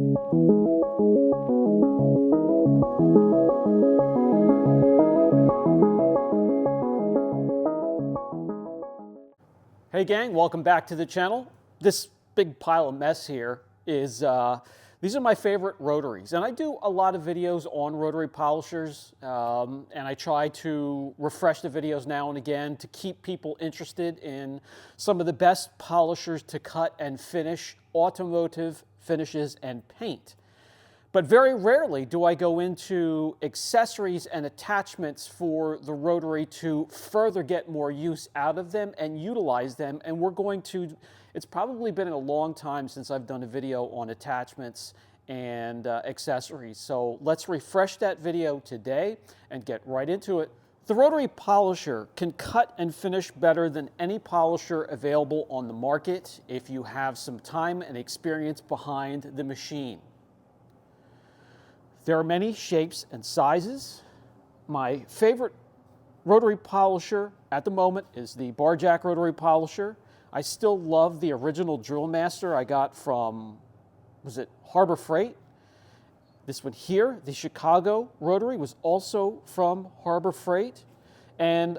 Hey gang, welcome back to the channel. This big pile of mess here is, these are my favorite rotaries. And I do a lot of videos on rotary polishers, and I try to refresh the videos now and again to keep people interested in some of the best polishers to cut and finish automotive finishes and paint. But very rarely do I go into accessories and attachments for the rotary to further get more use out of them and utilize them. And we're going to, it's probably been a long time since I've done a video on attachments and accessories. So let's refresh that video today and get right into it. The rotary polisher can cut and finish better than any polisher available on the market if you have some time and experience behind the machine. There are many shapes and sizes. My favorite rotary polisher at the moment is the bar jack rotary polisher. I still love the original Drill Master I got from, was it Harbor Freight? This one here, the Chicago rotary, was also from Harbor Freight. And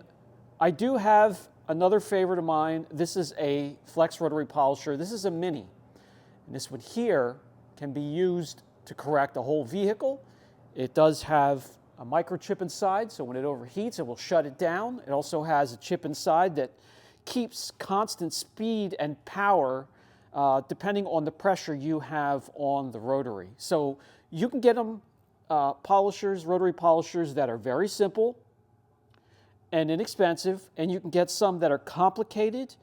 I do have another favorite of mine. This is a flex rotary polisher. This is a mini. And this one here can be used to correct a whole vehicle. It does have a microchip inside, so when it overheats, it will shut it down. It also has a chip inside that keeps constant speed and power depending on the pressure you have on the rotary. So you can get them polishers, rotary polishers that are very simple and inexpensive, and you can get some that are complicated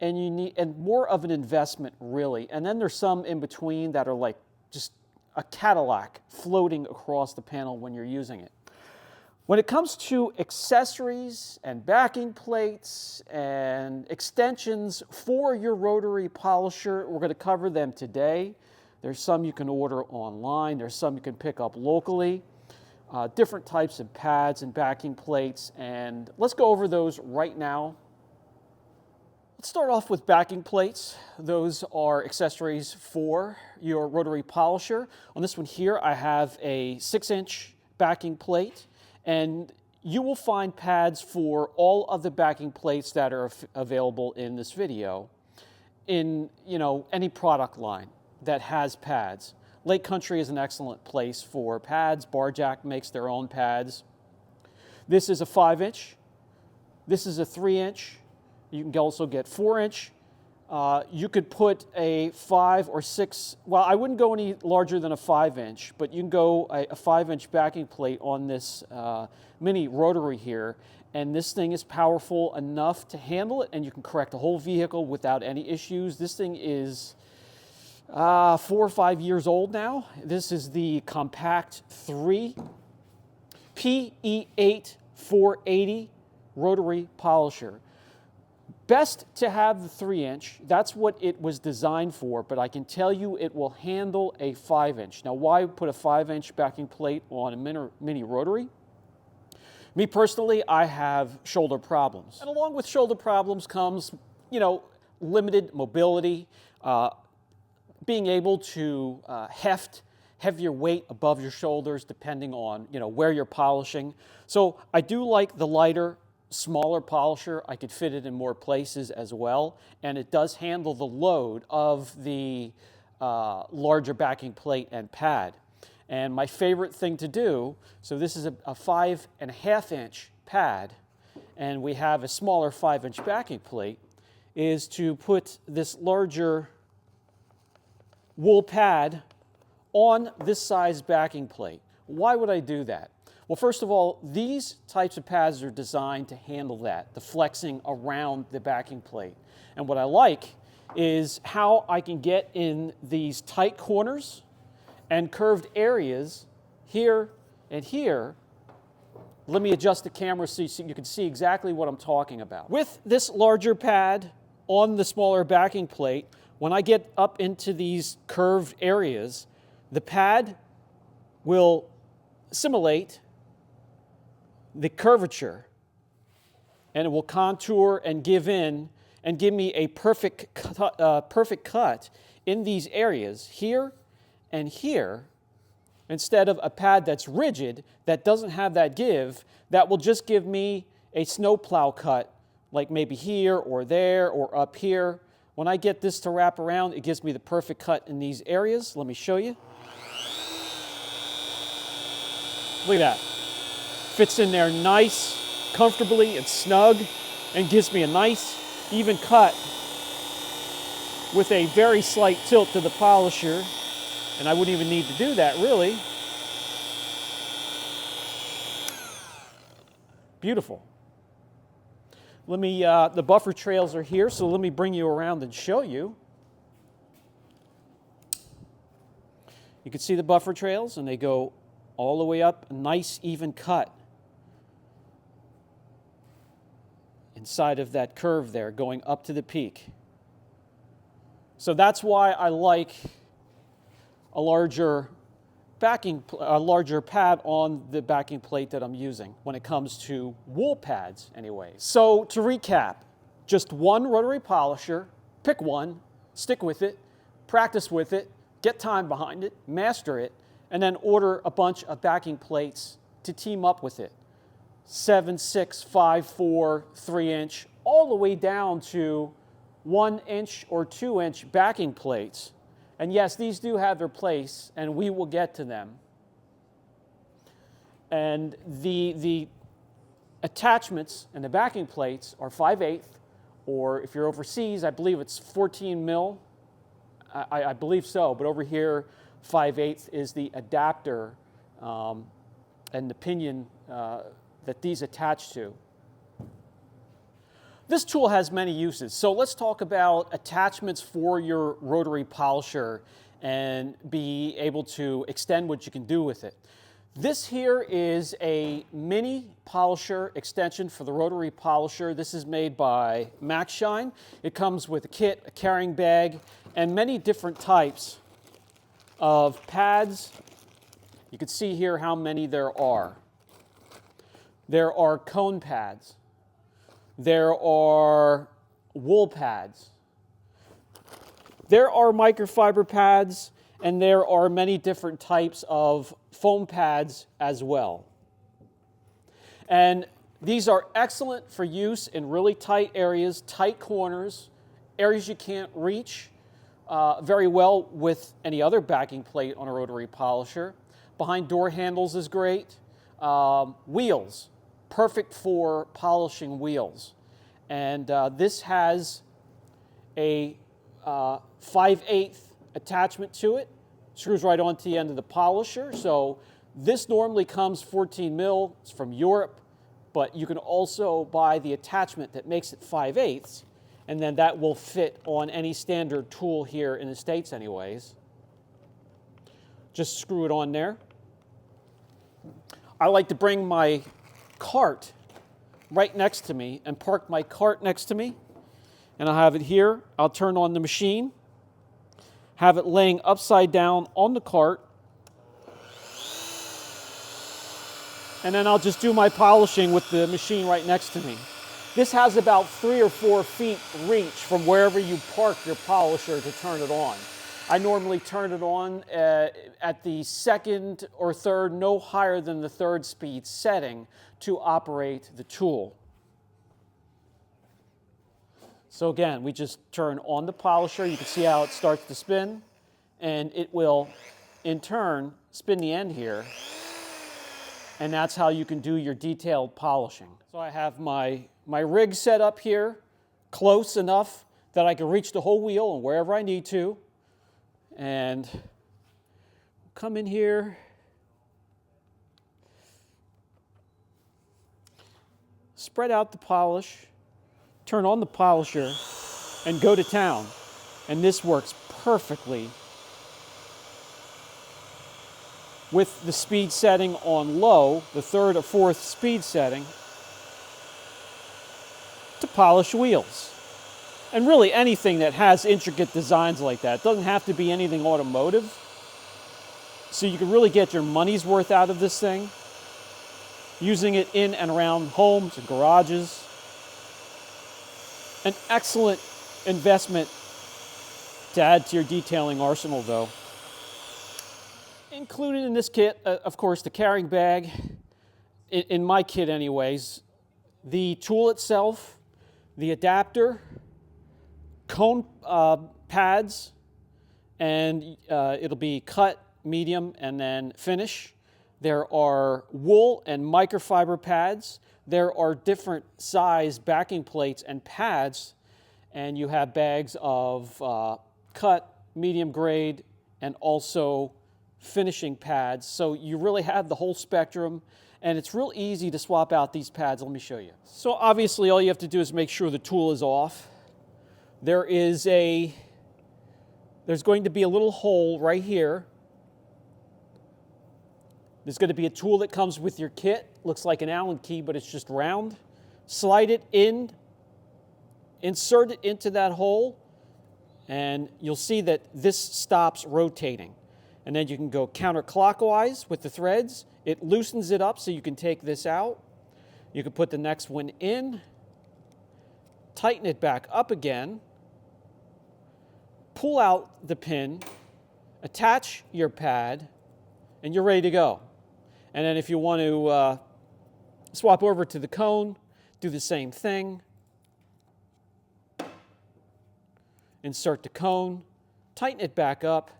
and you need more of an investment really. And then there's some in between that are like just a Cadillac floating across the panel when you're using it. When it comes to accessories and backing plates and extensions for your rotary polisher, we're going to cover them today. There's some you can order online. There's some you can pick up locally. Different types of pads and backing plates, and let's go over those right now. Let's start off with backing plates. Those are accessories for your rotary polisher. On this one here, I have a 6-inch backing plate, and you will find pads for all of the backing plates that are available in this video in any product line that has pads. Lake Country is an excellent place for pads. Bar Jack makes their own pads. This is a 5-inch. This is a 3-inch. You can also get 4-inch. You could put a 5 or 6, well, I wouldn't go any larger than a 5-inch, but you can go a 5-inch backing plate on this mini rotary here, and this thing is powerful enough to handle it, and you can correct a whole vehicle without any issues. This thing is 4 or 5 years old now. This is the Compact 3 PE8 480 rotary polisher. Best to have the 3-inch. That's what it was designed for, but I can tell you it will handle a 5-inch. Now, why put a 5-inch backing plate on a mini rotary? Me personally, I have shoulder problems. And along with shoulder problems comes, limited mobility, being able to heft heavier weight above your shoulders depending on, where you're polishing. So I do like the lighter, smaller polisher. I could fit it in more places as well, and it does handle the load of the larger backing plate and pad. And my favorite thing to do, so this is a 5.5-inch pad, and we have a smaller 5-inch backing plate, is to put this larger wool pad on this size backing plate. Why would I do that? Well, first of all, these types of pads are designed to handle that, the flexing around the backing plate. And what I like is how I can get in these tight corners and curved areas here and here. Let me adjust the camera so you can see exactly what I'm talking about. With this larger pad on the smaller backing plate, when I get up into these curved areas, the pad will simulate the curvature, and it will contour and give in and give me a perfect cut in these areas here And here, instead of a pad that's rigid, that doesn't have that give, that will just give me a snowplow cut, like maybe here or there or up here. When I get this to wrap around, it gives me the perfect cut in these areas. Let me show you. Look at that. Fits in there nice, comfortably, and snug, and gives me a nice, even cut with a very slight tilt to the polisher. And I wouldn't even need to do that, really. Beautiful. Let me, the buffer trails are here, so let me bring you around and show you. You can see the buffer trails, and they go all the way up, a nice even cut inside of that curve there, going up to the peak. So that's why I like a larger pad on the backing plate that I'm using when it comes to wool pads anyway. So to recap, just one rotary polisher, pick one, stick with it, practice with it, get time behind it, master it, and then order a bunch of backing plates to team up with it. 7, 6, 5, 4, 3-inch, all the way down to 1-inch or 2-inch backing plates. And yes, these do have their place, and we will get to them. And the attachments and the backing plates are 5/8, or if you're overseas, I believe it's 14 mil. I believe so, but over here, 5/8 is the adapter and the pinion that these attach to. This tool has many uses, so let's talk about attachments for your rotary polisher and be able to extend what you can do with it. This here is a mini polisher extension for the rotary polisher. This is made by MaxShine. It comes with a kit, a carrying bag, and many different types of pads. You can see here how many there are. There are cone pads. There are wool pads. There are microfiber pads, and there are many different types of foam pads as well. And these are excellent for use in really tight areas, tight corners, areas you can't reach very well with any other backing plate on a rotary polisher. Behind door handles is great. Wheels. Perfect for polishing wheels. And this has a 5/8 attachment to it. Screws right onto the end of the polisher. So this normally comes 14 mil. It's from Europe, but you can also buy the attachment that makes it 5/8, and then that will fit on any standard tool here in the States anyways. Just screw it on there. I like to bring my cart right next to me and park my cart next to me, and I'll have it here. I'll turn on the machine, have it laying upside down on the cart, and then I'll just do my polishing with the machine right next to me. This has about 3 or 4 feet reach from wherever you park your polisher to turn it on. I normally turn it on at the 2nd or 3rd, no higher than the 3rd speed setting to operate the tool. So again, we just turn on the polisher. You can see how it starts to spin, and it will, in turn, spin the end here. And that's how you can do your detailed polishing. So I have my rig set up here, close enough that I can reach the whole wheel and wherever I need to. And come in here, spread out the polish, turn on the polisher, and go to town. And this works perfectly with the speed setting on low, the 3rd or 4th speed setting, to polish wheels. And really anything that has intricate designs like that. It doesn't have to be anything automotive. So you can really get your money's worth out of this thing, using it in and around homes and garages. An excellent investment to add to your detailing arsenal, though. Included in this kit, of course, the carrying bag, in my kit anyways, the tool itself, the adapter, cone pads, and it'll be cut, medium, and then finish. There are wool and microfiber pads. There are different size backing plates and pads, and you have bags of cut, medium grade, and also finishing pads. So you really have the whole spectrum, and it's real easy to swap out these pads. Let me show you. So obviously all you have to do is make sure the tool is off. There's going to be a little hole right here. There's going to be a tool that comes with your kit. Looks like an Allen key, but it's just round. Slide it in, insert it into that hole, and you'll see that this stops rotating. And then you can go counterclockwise with the threads. It loosens it up so you can take this out. You can put the next one in, tighten it back up again, pull out the pin, attach your pad, and you're ready to go. And then if you want to swap over to the cone, do the same thing. Insert the cone, tighten it back up,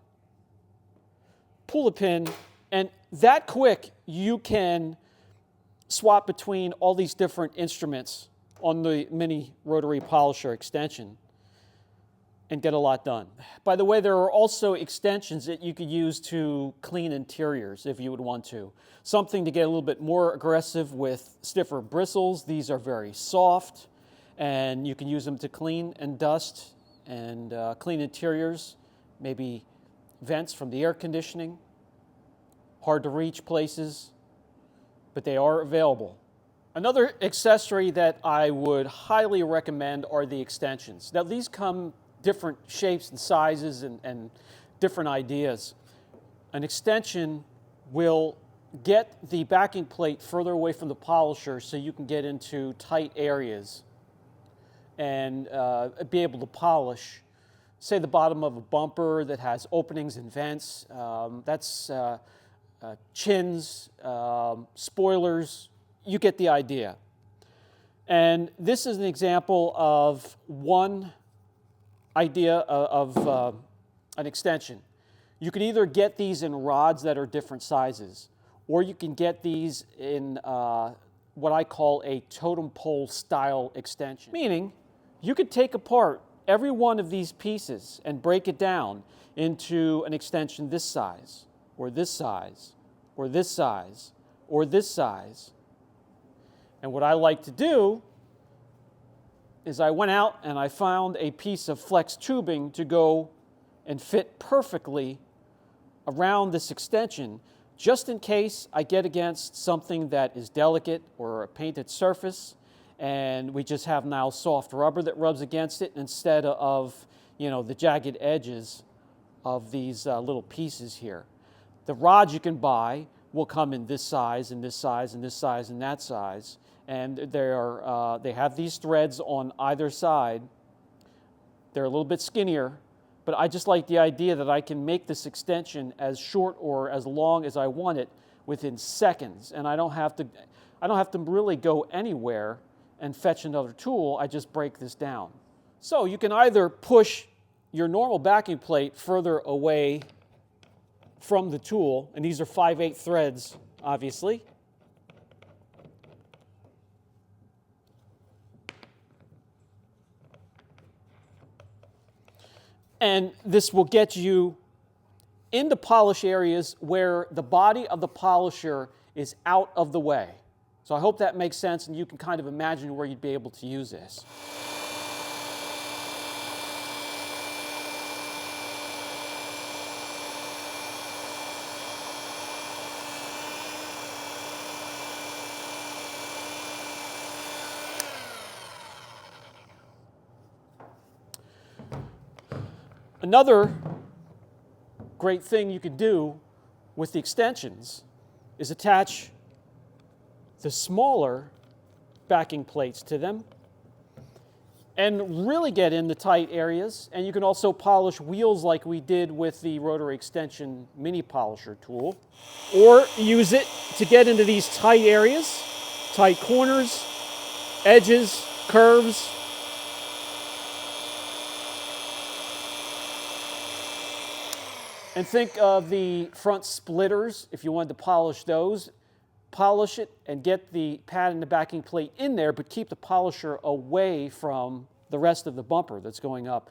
pull the pin, and that quick you can swap between all these different instruments on the mini rotary polisher extension and get a lot done. By the way, there are also extensions that you could use to clean interiors if you would want to. Something to get a little bit more aggressive with stiffer bristles. These are very soft, and you can use them to clean and dust and clean interiors, maybe vents from the air conditioning. Hard to reach places, but they are available. Another accessory that I would highly recommend are the extensions. Now these come different shapes and sizes and different ideas. An extension will get the backing plate further away from the polisher so you can get into tight areas and be able to polish, say, the bottom of a bumper that has openings and vents. That's chins, spoilers. You get the idea. And this is an example of one idea of an extension. You can either get these in rods that are different sizes, or you can get these in what I call a totem pole style extension. Meaning, you could take apart every one of these pieces and break it down into an extension this size, or this size, or this size, or this size. And what I like to do is I went out and I found a piece of flex tubing to go and fit perfectly around this extension, just in case I get against something that is delicate or a painted surface, and we just have now soft rubber that rubs against it instead of, the jagged edges of these little pieces here. The rods you can buy will come in this size and this size and this size and that size, and they have these threads on either side. They're a little bit skinnier, but I just like the idea that I can make this extension as short or as long as I want it within seconds, and I don't have to really go anywhere and fetch another tool. I just break this down. So you can either push your normal backing plate further away from the tool, and these are 5/8 threads, obviously. And this will get you into polish areas where the body of the polisher is out of the way. So I hope that makes sense, and you can kind of imagine where you'd be able to use this. Another great thing you could do with the extensions is attach the smaller backing plates to them and really get in the tight areas. And you can also polish wheels like we did with the Rotary Extension Mini Polisher tool, or use it to get into these tight areas, tight corners, edges, curves. And think of the front splitters. If you wanted to polish those, polish it and get the pad and the backing plate in there, but keep the polisher away from the rest of the bumper that's going up.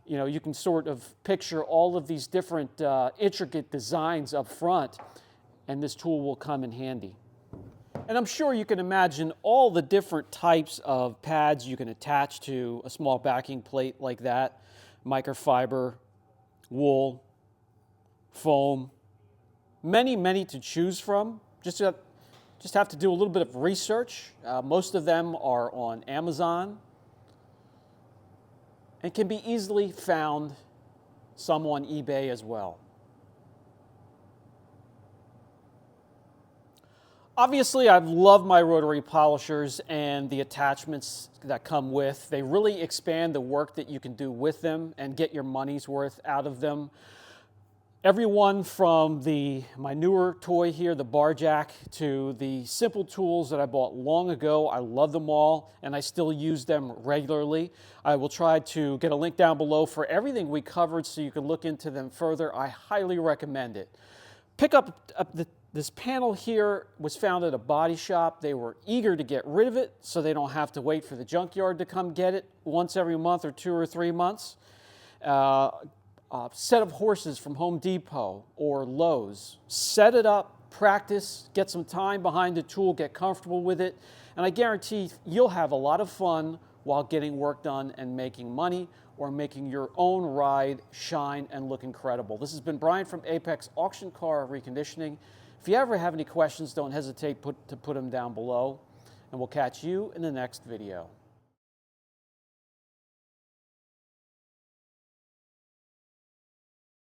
You know, you can sort of picture all of these different intricate designs up front, and this tool will come in handy. And I'm sure you can imagine all the different types of pads you can attach to a small backing plate like that: microfiber, wool, foam, many to choose from. Just have to do a little bit of research. Most of them are on Amazon and can be easily found, some on eBay as well. Obviously, I've loved my rotary polishers and the attachments that come with. They really expand the work that you can do with them and get your money's worth out of them. Everyone from my newer toy here, the bar jack, to the simple tools that I bought long ago. I love them all, and I still use them regularly. I will try to get a link down below for everything we covered so you can look into them further. I highly recommend it. Pick up this panel here was found at a body shop. They were eager to get rid of it so they don't have to wait for the junkyard to come get it once every month or 2 or 3 months. Set of horses from Home Depot or Lowe's. Set it up, practice, get some time behind the tool, get comfortable with it, and I guarantee you'll have a lot of fun while getting work done and making money, or making your own ride shine and look incredible. This has been Brian from Apex Auction Car Reconditioning. If you ever have any questions, don't hesitate to put them down below, and we'll catch you in the next video.